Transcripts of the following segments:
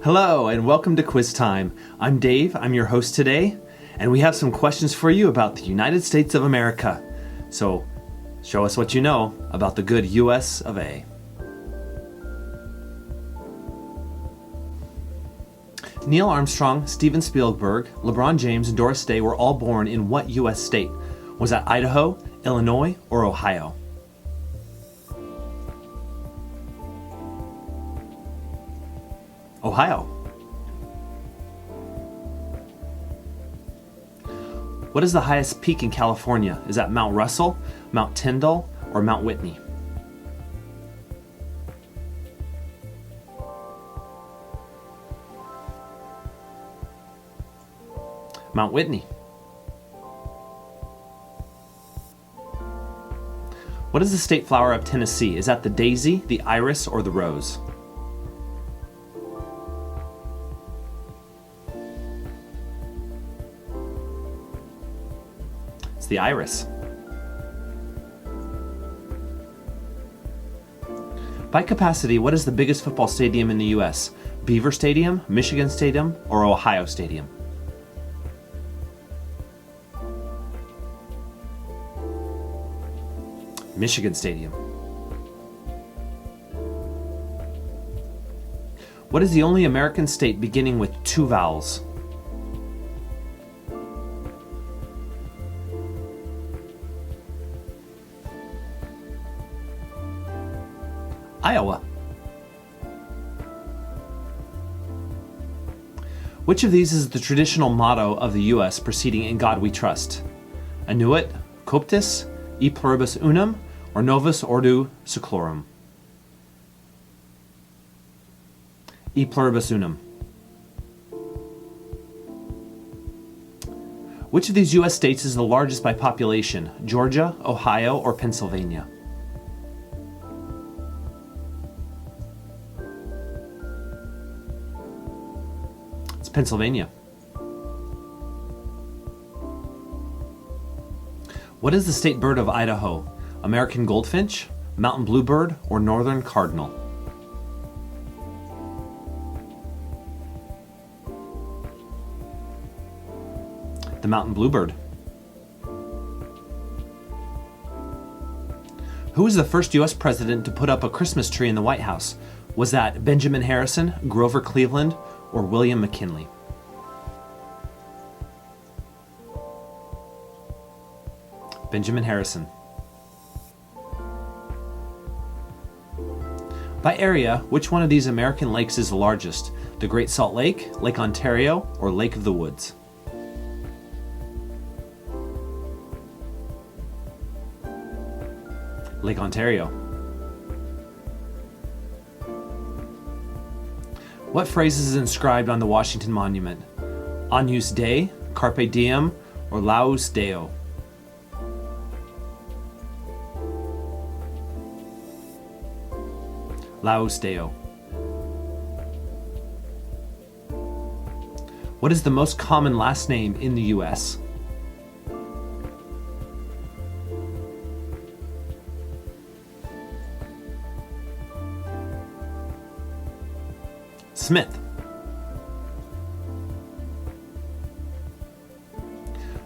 Hello and welcome to Quiz Time. I'm Dave, I'm your host today, and we have some questions for you about the United States of America. So, show us what you know about the good US of A. Neil Armstrong, Steven Spielberg, LeBron James, and Doris Day were all born in what US state? Was that Idaho, Illinois, or Ohio? Ohio. What is the highest peak in California? Is that Mount Russell, Mount Tyndall, or Mount Whitney? Mount Whitney. What is the state flower of Tennessee? Is that the daisy, the iris, or the rose? It's the iris. By capacity, what is the biggest football stadium in the U.S.? Beaver Stadium, Michigan Stadium, or Ohio Stadium? Michigan Stadium. What is the only American state beginning with two vowels? Iowa. Which of these is the traditional motto of the U.S. preceding In God We Trust? Annuit, Coptis, E pluribus unum, or Novus Ordo Seclorum? E pluribus unum. Which of these U.S. states is the largest by population? Georgia, Ohio, or Pennsylvania? It's Pennsylvania. What is the state bird of Idaho? American goldfinch, mountain bluebird, or northern cardinal? The mountain bluebird. Who was the first U.S. president to put up a Christmas tree in the White House? Was that Benjamin Harrison, Grover Cleveland, or William McKinley? Benjamin Harrison. By area, which one of these American lakes is the largest? The Great Salt Lake, Lake Ontario, or Lake of the Woods? Lake Ontario. What phrase is inscribed on the Washington Monument? Agnus Dei, Carpe Diem, or Laus Deo? Laus Deo. What is the most common last name in the U.S.? Smith.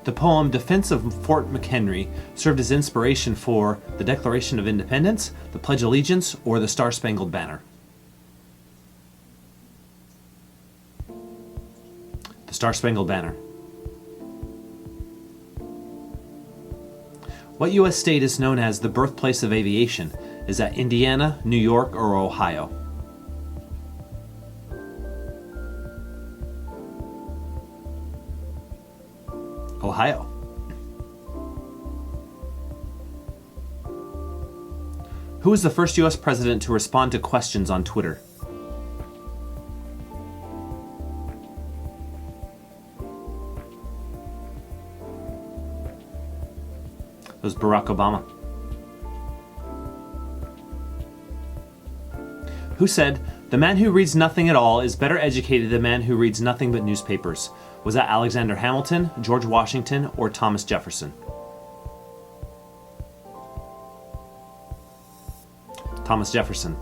The poem Defense of Fort McHenry served as inspiration for the Declaration of Independence, the Pledge of Allegiance, or the Star-Spangled Banner. The Star-Spangled Banner. What U.S. state is known as the birthplace of aviation? Is that Indiana, New York, or Ohio? Ohio. Who was the first U.S. president to respond to questions on Twitter? It was Barack Obama. Who said, "The man who reads nothing at all is better educated than the man who reads nothing but newspapers"? Was that Alexander Hamilton, George Washington, or Thomas Jefferson? Thomas Jefferson.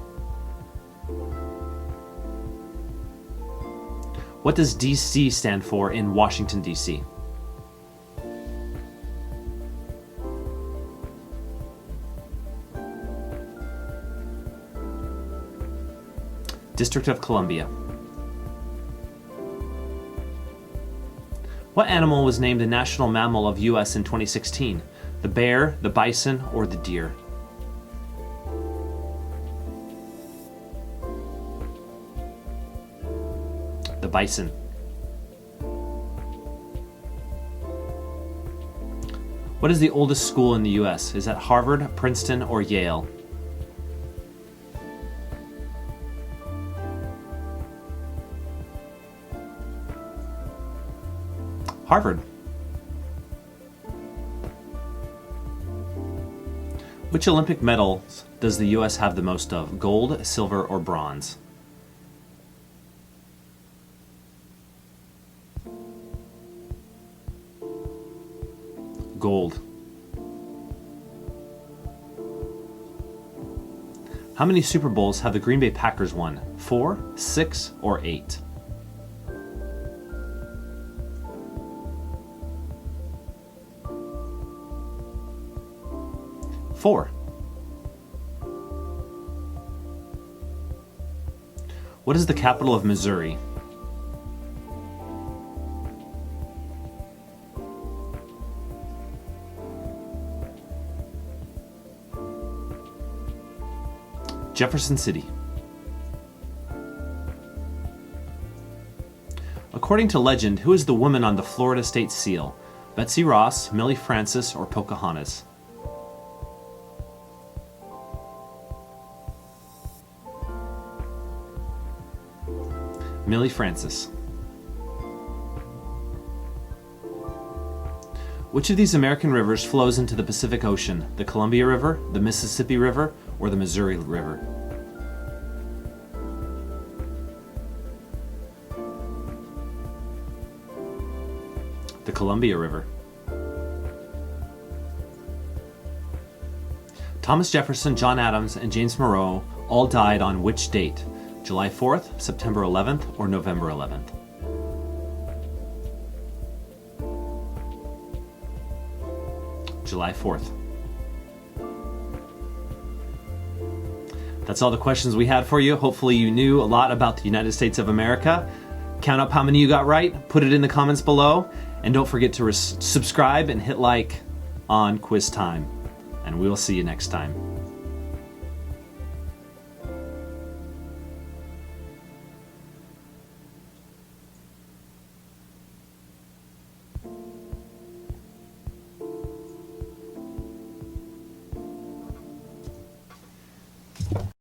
What does DC stand for in Washington, D.C.? District of Columbia. What animal was named the national mammal of U.S. in 2016? The bear, the bison, or the deer? The bison. What is the oldest school in the U.S.? Is that Harvard, Princeton, or Yale? Harvard. Which Olympic medals does the U.S. have the most of? Gold, silver, or bronze? Gold. How many Super Bowls have the Green Bay Packers won? 4, 6, or 8? Four. What is the capital of Missouri? Jefferson City. According to legend, who is the woman on the Florida state seal? Betsy Ross, Millie Francis, or Pocahontas? Millie Francis. Which of these American rivers flows into the Pacific Ocean? The Columbia River, the Mississippi River, or the Missouri River? The Columbia River. Thomas Jefferson, John Adams, and James Monroe all died on which date? July 4th, September 11th, or November 11th? July 4th. That's all the questions we had for you. Hopefully you knew a lot about the United States of America. Count up how many you got right. Put it in the comments below. And don't forget to subscribe and hit like on Quiz Time. And we will see you next time.